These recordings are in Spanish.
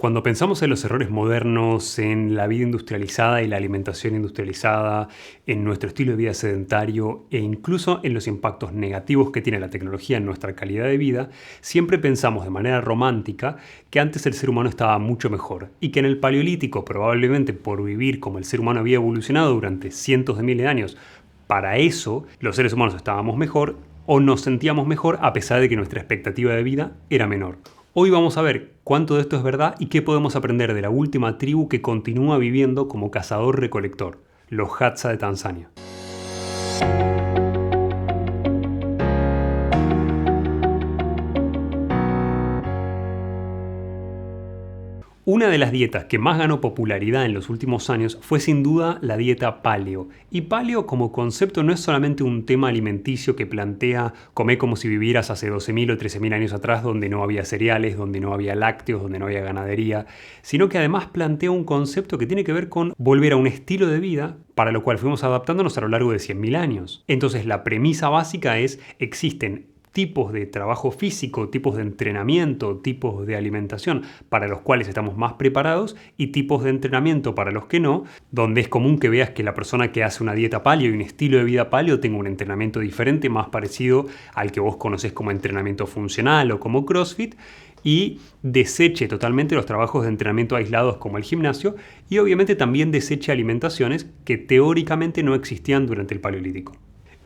Cuando pensamos en los errores modernos, en la vida industrializada y la alimentación industrializada, en nuestro estilo de vida sedentario e incluso en los impactos negativos que tiene la tecnología en nuestra calidad de vida, siempre pensamos de manera romántica que antes el ser humano estaba mucho mejor y que en el Paleolítico, probablemente por vivir como el ser humano había evolucionado durante cientos de miles de años, para eso los seres humanos estábamos mejor o nos sentíamos mejor a pesar de que nuestra expectativa de vida era menor. Hoy vamos a ver cuánto de esto es verdad y qué podemos aprender de la última tribu que continúa viviendo como cazador-recolector, los Hadza de Tanzania. Una de las dietas que más ganó popularidad en los últimos años fue sin duda la dieta paleo. Y paleo como concepto no es solamente un tema alimenticio que plantea comer como si vivieras hace 12.000 o 13.000 años atrás donde no había cereales, donde no había lácteos, donde no había ganadería, sino que además plantea un concepto que tiene que ver con volver a un estilo de vida para lo cual fuimos adaptándonos a lo largo de 100.000 años. Entonces la premisa básica es: existen tipos de trabajo físico, tipos de entrenamiento, tipos de alimentación para los cuales estamos más preparados y tipos de entrenamiento para los que no, donde es común que veas que la persona que hace una dieta paleo y un estilo de vida paleo tenga un entrenamiento diferente, más parecido al que vos conocés como entrenamiento funcional o como CrossFit, y deseche totalmente los trabajos de entrenamiento aislados como el gimnasio, y obviamente también deseche alimentaciones que teóricamente no existían durante el Paleolítico.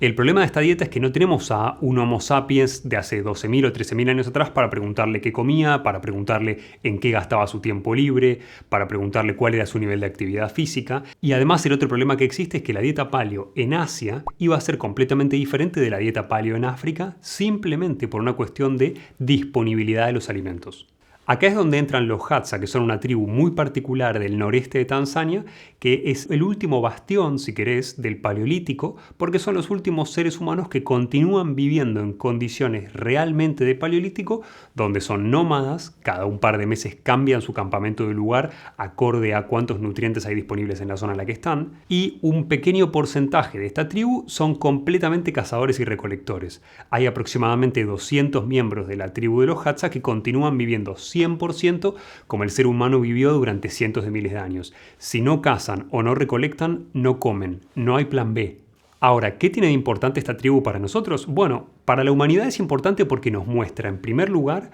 El problema de esta dieta es que no tenemos a un Homo sapiens de hace 12.000 o 13.000 años atrás para preguntarle qué comía, para preguntarle en qué gastaba su tiempo libre, para preguntarle cuál era su nivel de actividad física. Y además el otro problema que existe es que la dieta paleo en Asia iba a ser completamente diferente de la dieta paleo en África, simplemente por una cuestión de disponibilidad de los alimentos. Acá es donde entran los Hadza, que son una tribu muy particular del noreste de Tanzania, que es el último bastión, si querés, del Paleolítico, porque son los últimos seres humanos que continúan viviendo en condiciones realmente de Paleolítico, donde son nómadas, cada un par de meses cambian su campamento de lugar acorde a cuántos nutrientes hay disponibles en la zona en la que están, y un pequeño porcentaje de esta tribu son completamente cazadores y recolectores. Hay aproximadamente 200 miembros de la tribu de los Hadza que continúan viviendo 100% como el ser humano vivió durante cientos de miles de años. Si no cazan o no recolectan, no comen. No hay plan B. Ahora, ¿qué tiene de importante esta tribu para nosotros? Bueno, para la humanidad es importante porque nos muestra, en primer lugar,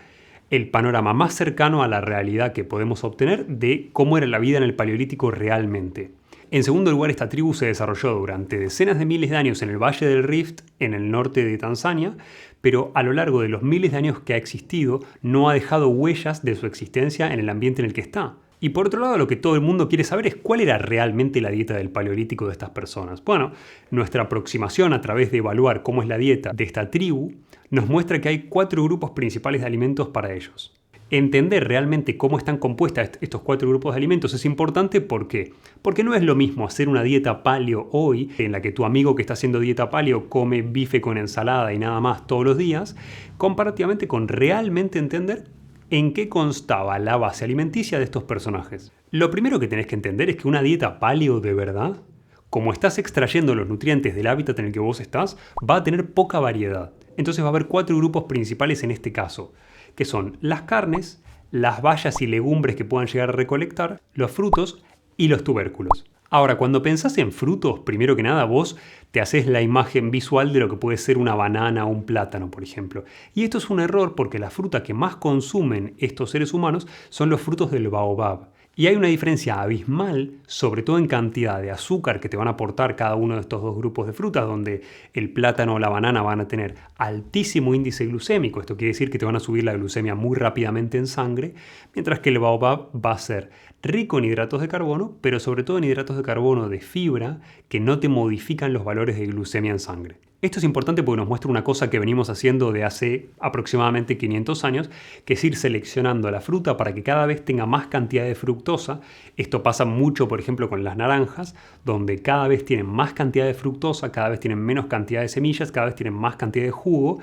el panorama más cercano a la realidad que podemos obtener de cómo era la vida en el Paleolítico realmente. En segundo lugar, esta tribu se desarrolló durante decenas de miles de años en el Valle del Rift, en el norte de Tanzania, pero a lo largo de los miles de años que ha existido, no ha dejado huellas de su existencia en el ambiente en el que está. Y por otro lado, lo que todo el mundo quiere saber es cuál era realmente la dieta del Paleolítico de estas personas. Bueno, nuestra aproximación a través de evaluar cómo es la dieta de esta tribu nos muestra que hay 4 grupos principales de alimentos para ellos. Entender realmente cómo están compuestas estos 4 grupos de alimentos es importante. ¿Por qué? Porque no es lo mismo hacer una dieta paleo hoy, en la que tu amigo que está haciendo dieta paleo come bife con ensalada y nada más todos los días, comparativamente con realmente entender en qué constaba la base alimenticia de estos personajes. Lo primero que tenés que entender es que una dieta paleo de verdad, como estás extrayendo los nutrientes del hábitat en el que vos estás, va a tener poca variedad. Entonces va a haber 4 grupos principales en este caso, que son las carnes, las bayas y legumbres que puedan llegar a recolectar, los frutos y los tubérculos. Ahora, cuando pensás en frutos, primero que nada vos te haces la imagen visual de lo que puede ser una banana o un plátano, por ejemplo. Y esto es un error porque la fruta que más consumen estos seres humanos son los frutos del baobab. Y hay una diferencia abismal, sobre todo en cantidad de azúcar que te van a aportar cada uno de estos 2 grupos de frutas, donde el plátano o la banana van a tener altísimo índice glucémico. Esto quiere decir que te van a subir la glucemia muy rápidamente en sangre, mientras que el baobab va a ser rico en hidratos de carbono, pero sobre todo en hidratos de carbono de fibra que no te modifican los valores de glucemia en sangre. Esto es importante porque nos muestra una cosa que venimos haciendo de hace aproximadamente 500 años, que es ir seleccionando la fruta para que cada vez tenga más cantidad de fructosa. Esto pasa mucho, por ejemplo, con las naranjas, donde cada vez tienen más cantidad de fructosa, cada vez tienen menos cantidad de semillas, cada vez tienen más cantidad de jugo.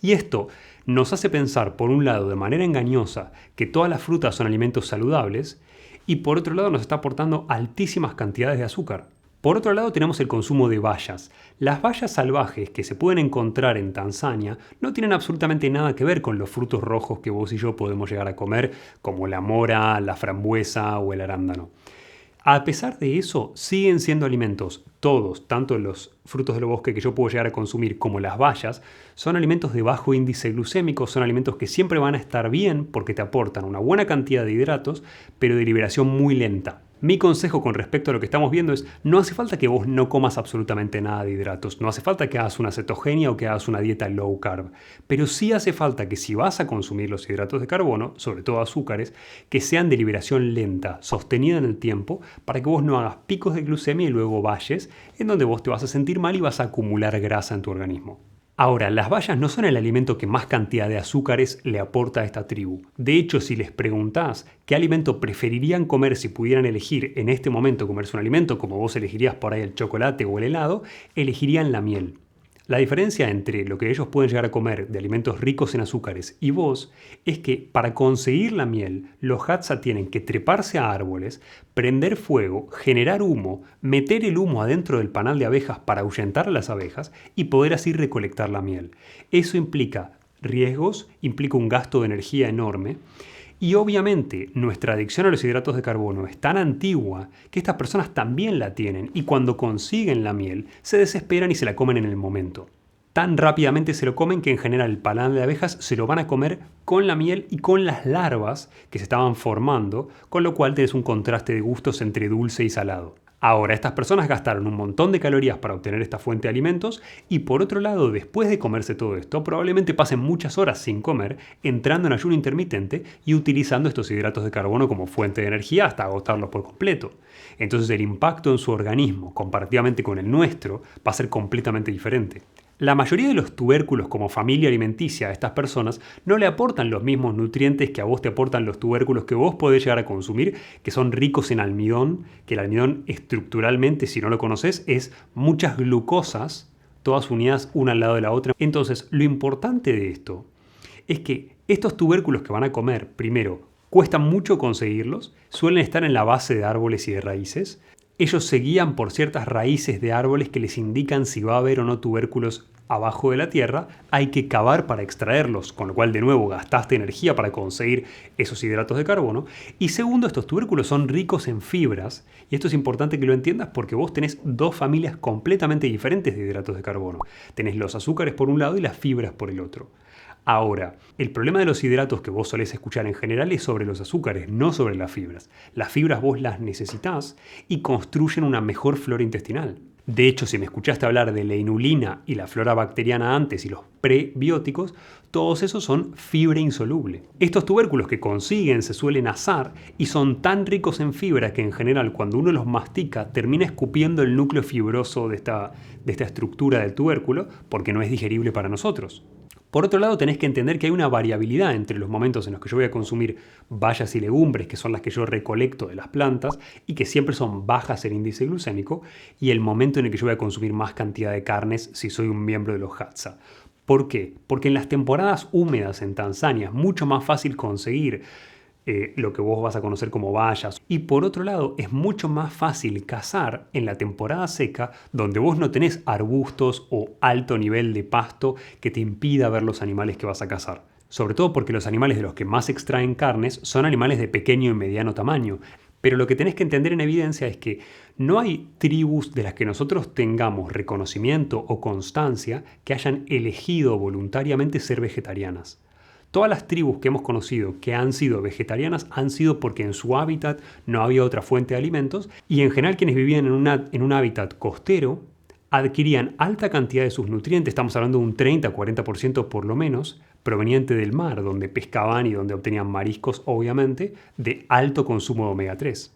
Y esto nos hace pensar, por un lado, de manera engañosa, que todas las frutas son alimentos saludables, y por otro lado nos está aportando altísimas cantidades de azúcar. Por otro lado tenemos el consumo de bayas. Las bayas salvajes que se pueden encontrar en Tanzania no tienen absolutamente nada que ver con los frutos rojos que vos y yo podemos llegar a comer, como la mora, la frambuesa o el arándano. A pesar de eso, siguen siendo alimentos, todos, tanto los frutos del bosque que yo puedo llegar a consumir como las bayas, son alimentos de bajo índice glucémico, son alimentos que siempre van a estar bien porque te aportan una buena cantidad de hidratos, pero de liberación muy lenta. Mi consejo con respecto a lo que estamos viendo es, no hace falta que vos no comas absolutamente nada de hidratos, no hace falta que hagas una cetogenia o que hagas una dieta low carb, pero sí hace falta que si vas a consumir los hidratos de carbono, sobre todo azúcares, que sean de liberación lenta, sostenida en el tiempo, para que vos no hagas picos de glucemia y luego valles, en donde vos te vas a sentir mal y vas a acumular grasa en tu organismo. Ahora, las bayas no son el alimento que más cantidad de azúcares le aporta a esta tribu. De hecho, si les preguntás qué alimento preferirían comer si pudieran elegir en este momento comerse un alimento, como vos elegirías por ahí el chocolate o el helado, elegirían la miel. La diferencia entre lo que ellos pueden llegar a comer de alimentos ricos en azúcares y vos es que para conseguir la miel, los Hadza tienen que treparse a árboles, prender fuego, generar humo, meter el humo adentro del panal de abejas para ahuyentar a las abejas y poder así recolectar la miel. Eso implica riesgos, implica un gasto de energía enorme. Y obviamente nuestra adicción a los hidratos de carbono es tan antigua que estas personas también la tienen y cuando consiguen la miel se desesperan y se la comen en el momento. Tan rápidamente se lo comen que en general el panal de abejas se lo van a comer con la miel y con las larvas que se estaban formando, con lo cual tenés un contraste de gustos entre dulce y salado. Ahora, estas personas gastaron un montón de calorías para obtener esta fuente de alimentos y por otro lado, después de comerse todo esto, probablemente pasen muchas horas sin comer, entrando en ayuno intermitente y utilizando estos hidratos de carbono como fuente de energía hasta agotarlos por completo. Entonces el impacto en su organismo, comparativamente con el nuestro, va a ser completamente diferente. La mayoría de los tubérculos como familia alimenticia a estas personas no le aportan los mismos nutrientes que a vos te aportan los tubérculos que vos podés llegar a consumir, que son ricos en almidón, que el almidón estructuralmente, si no lo conoces, es muchas glucosas, todas unidas una al lado de la otra. Entonces, lo importante de esto es que estos tubérculos que van a comer, primero, cuesta mucho conseguirlos, suelen estar en la base de árboles y de raíces. Ellos se guían por ciertas raíces de árboles que les indican si va a haber o no tubérculos abajo de la tierra. Hay que cavar para extraerlos, con lo cual de nuevo gastaste energía para conseguir esos hidratos de carbono. Y segundo, estos tubérculos son ricos en fibras, y esto es importante que lo entiendas porque vos tenés dos familias completamente diferentes de hidratos de carbono. Tenés los azúcares por un lado y las fibras por el otro. Ahora, el problema de los hidratos que vos solés escuchar en general es sobre los azúcares, no sobre las fibras. Las fibras vos las necesitás y construyen una mejor flora intestinal. De hecho, si me escuchaste hablar de la inulina y la flora bacteriana antes y los prebióticos, todos esos son fibra insoluble. Estos tubérculos que consiguen se suelen asar y son tan ricos en fibra que en general cuando uno los mastica termina escupiendo el núcleo fibroso de esta estructura del tubérculo porque no es digerible para nosotros. Por otro lado, tenés que entender que hay una variabilidad entre los momentos en los que yo voy a consumir bayas y legumbres, que son las que yo recolecto de las plantas y que siempre son bajas en índice glucémico, y el momento en el que yo voy a consumir más cantidad de carnes si soy un miembro de los Hadza. ¿Por qué? Porque en las temporadas húmedas en Tanzania es mucho más fácil conseguir lo que vos vas a conocer como bayas. Y por otro lado, es mucho más fácil cazar en la temporada seca, donde vos no tenés arbustos o alto nivel de pasto que te impida ver los animales que vas a cazar. Sobre todo porque los animales de los que más extraen carnes son animales de pequeño y mediano tamaño. Pero lo que tenés que entender en evidencia es que no hay tribus de las que nosotros tengamos reconocimiento o constancia que hayan elegido voluntariamente ser vegetarianas. Todas las tribus que hemos conocido que han sido vegetarianas han sido porque en su hábitat no había otra fuente de alimentos y en general quienes vivían en un hábitat costero adquirían alta cantidad de sus nutrientes, estamos hablando de un 30-40% por lo menos, proveniente del mar, donde pescaban y donde obtenían mariscos, obviamente, de alto consumo de omega 3.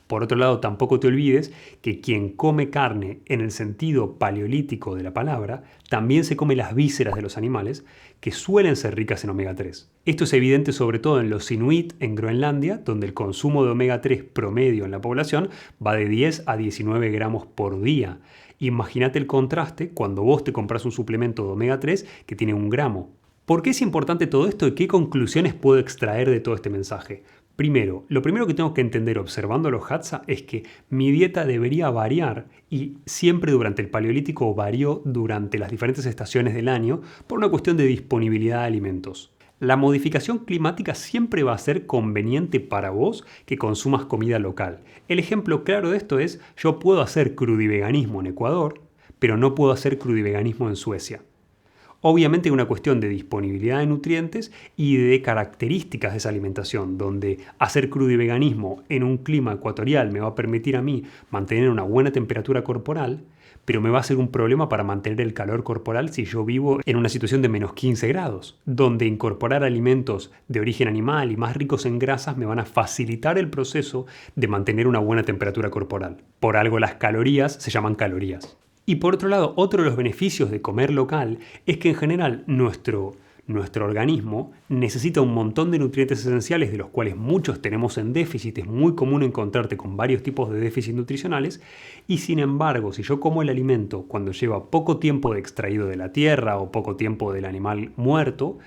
Por otro lado, tampoco te olvides que quien come carne en el sentido paleolítico de la palabra, también se come las vísceras de los animales, que suelen ser ricas en omega 3. Esto es evidente sobre todo en los Inuit en Groenlandia, donde el consumo de omega 3 promedio en la población va de 10 a 19 gramos por día. Imagínate el contraste cuando vos te compras un suplemento de omega 3 que tiene 1 gramo. ¿Por qué es importante todo esto y qué conclusiones puedo extraer de todo este mensaje? Primero, lo primero que tengo que entender observando los Hadza es que mi dieta debería variar y siempre durante el Paleolítico varió durante las diferentes estaciones del año por una cuestión de disponibilidad de alimentos. La modificación climática siempre va a ser conveniente para vos que consumas comida local. El ejemplo claro de esto es, yo puedo hacer crudiveganismo en Ecuador, pero no puedo hacer crudiveganismo en Suecia. Obviamente hay una cuestión de disponibilidad de nutrientes y de características de esa alimentación, donde hacer crudiveganismo en un clima ecuatorial me va a permitir a mí mantener una buena temperatura corporal, pero me va a ser un problema para mantener el calor corporal si yo vivo en una situación de menos 15 grados, donde incorporar alimentos de origen animal y más ricos en grasas me van a facilitar el proceso de mantener una buena temperatura corporal. Por algo las calorías se llaman calorías. Y por otro lado, otro de los beneficios de comer local es que en general nuestro organismo necesita un montón de nutrientes esenciales, de los cuales muchos tenemos en déficit. Es muy común encontrarte con varios tipos de déficit nutricionales, y sin embargo, si yo como el alimento cuando lleva poco tiempo de extraído de la tierra o poco tiempo del animal muerto,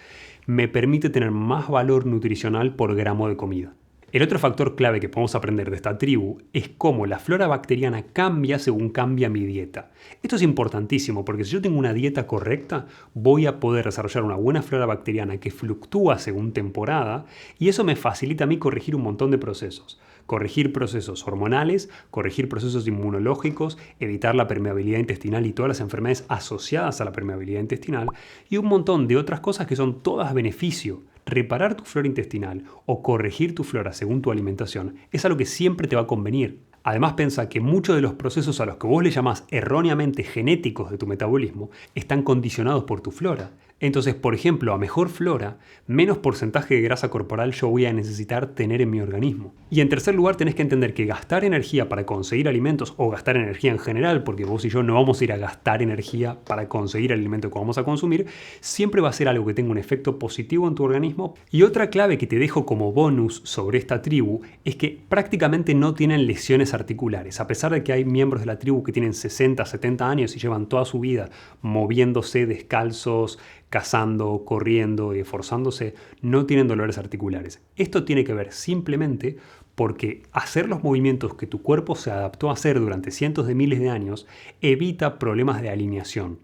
me permite tener más valor nutricional por gramo de comida. El otro factor clave que podemos aprender de esta tribu es cómo la flora bacteriana cambia según cambia mi dieta. Esto es importantísimo porque si yo tengo una dieta correcta, voy a poder desarrollar una buena flora bacteriana que fluctúa según temporada, y eso me facilita a mí corregir un montón de procesos. Corregir procesos hormonales, corregir procesos inmunológicos, evitar la permeabilidad intestinal y todas las enfermedades asociadas a la permeabilidad intestinal, y un montón de otras cosas que son todas beneficio. Reparar tu flora intestinal o corregir tu flora según tu alimentación es algo que siempre te va a convenir. Además, piensa que muchos de los procesos a los que vos le llamás erróneamente genéticos de tu metabolismo están condicionados por tu flora. Entonces, por ejemplo, a mejor flora, menos porcentaje de grasa corporal yo voy a necesitar tener en mi organismo. Y en tercer lugar, tenés que entender que gastar energía para conseguir alimentos, o gastar energía en general, porque vos y yo no vamos a ir a gastar energía para conseguir el alimento que vamos a consumir, siempre va a ser algo que tenga un efecto positivo en tu organismo. Y otra clave que te dejo como bonus sobre esta tribu es que prácticamente no tienen lesiones articulares. A pesar de que hay miembros de la tribu que tienen 60, 70 años y llevan toda su vida moviéndose descalzos, cazando, corriendo y esforzándose, no tienen dolores articulares. Esto tiene que ver simplemente porque hacer los movimientos que tu cuerpo se adaptó a hacer durante cientos de miles de años evita problemas de alineación.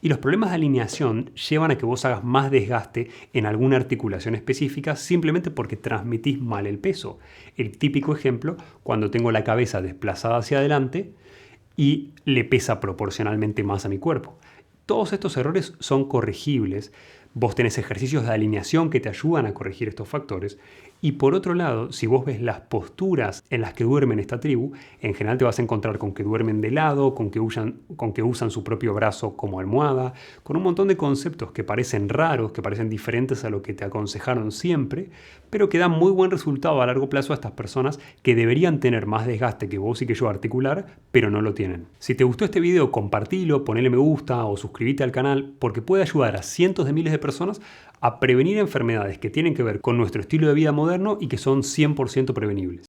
Y los problemas de alineación llevan a que vos hagas más desgaste en alguna articulación específica simplemente porque transmitís mal el peso. El típico ejemplo, cuando tengo la cabeza desplazada hacia adelante y le pesa proporcionalmente más a mi cuerpo. Todos estos errores son corregibles. Vos tenés ejercicios de alineación que te ayudan a corregir estos factores. Y por otro lado, si vos ves las posturas en las que duermen esta tribu, en general te vas a encontrar con que duermen de lado, con que usan su propio brazo como almohada, con un montón de conceptos que parecen raros, que parecen diferentes a lo que te aconsejaron siempre, pero que dan muy buen resultado a largo plazo a estas personas que deberían tener más desgaste que vos y que yo articular, pero no lo tienen. Si te gustó este video, compartilo, ponele me gusta o suscríbete al canal, porque puede ayudar a cientos de miles de personas a prevenir enfermedades que tienen que ver con nuestro estilo de vida moderno y que son 100% prevenibles.